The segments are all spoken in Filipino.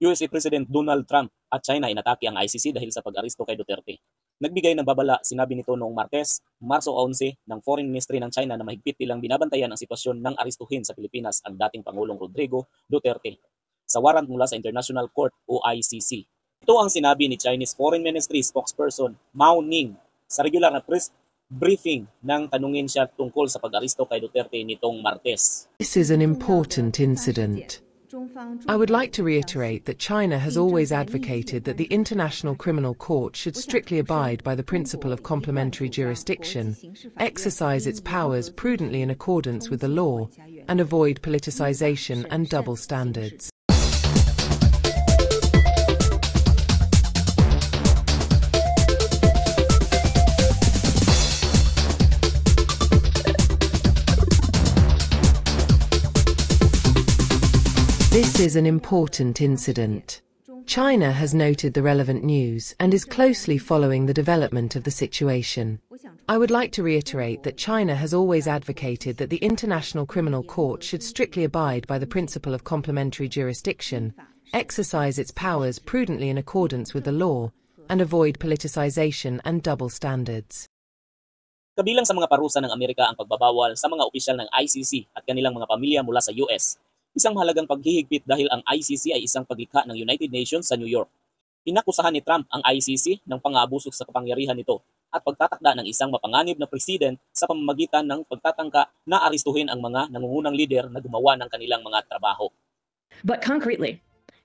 USA President Donald Trump at China inatake ang ICC dahil sa pag-aresto kay Duterte. Nagbigay ng babala, sinabi nito noong Martes, Marso 11, ng Foreign Ministry ng China na mahigpit nilang binabantayan ang sitwasyon ng arestuhin sa Pilipinas ang dating Pangulong Rodrigo Duterte sa warrant mula sa International Court o ICC. Ito ang sinabi ni Chinese Foreign Ministry spokesperson Mao Ning sa regular na press briefing nang tanungin siya tungkol sa pag-aresto kay Duterte nitong Martes. This is an important incident. I would like to reiterate that China has always advocated that the International Criminal Court should strictly abide by the principle of complementary jurisdiction, exercise its powers prudently in accordance with the law, and avoid politicization and double standards. This is an important incident. China has noted the relevant news and is closely following the development of the situation. I would like to reiterate that China has always advocated that the International Criminal Court should strictly abide by the principle of complementary jurisdiction, exercise its powers prudently in accordance with the law, and avoid politicization and double standards. Kabilang sa mga parusa ng Amerika ang pagbabawal sa mga opisyal ng ICC at kanilang mga pamilya mula sa US. Isang mahalagang paghihigpit dahil ang ICC ay isang paglikha ng United Nations sa New York. Inakusahan ni Trump ang ICC ng pang-abuso sa kapangyarihan nito at pagtatakda ng isang mapanganib na president sa pamamagitan ng pagtatangka na arestuhin ang mga nangungunang lider na gumawa ng kanilang mga trabaho. But concretely,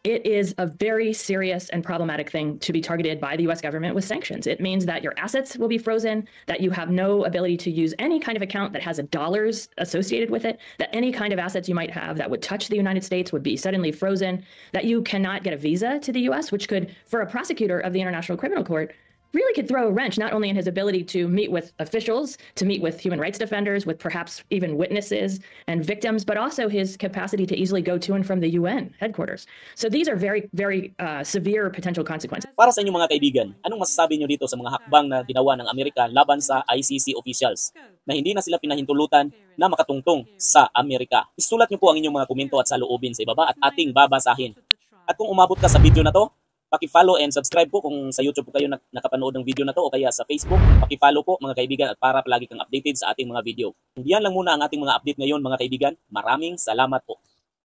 it is a very serious and problematic thing to be targeted by the U.S. government with sanctions. It means that your assets will be frozen, that you have no ability to use any kind of account that has dollars associated with it, that any kind of assets you might have that would touch the United States would be suddenly frozen, that you cannot get a visa to the U.S., which could, for a prosecutor of the International Criminal Court, really could throw a wrench not only in his ability to meet with officials, to meet with human rights defenders, with perhaps even witnesses and victims, but also his capacity to easily go to and from the UN headquarters. So these are very, very severe potential consequences. Para sa inyong mga kaibigan, anong masasabi niyo dito sa mga hakbang na ginawa ng Amerika laban sa ICC officials na hindi na sila pinahintulutan na makatungtong sa Amerika? Isulat niyo po ang inyong mga komento at saloobin sa ibaba at ating babasahin. At kung umabot ka sa video na to, paki-follow and subscribe po kung sa YouTube po kayo nakapanood ng video na to o kaya sa Facebook. Paki-follow po mga kaibigan at para palagi kang updated sa ating mga video. Yan lang muna ang ating mga update ngayon mga kaibigan. Maraming salamat po.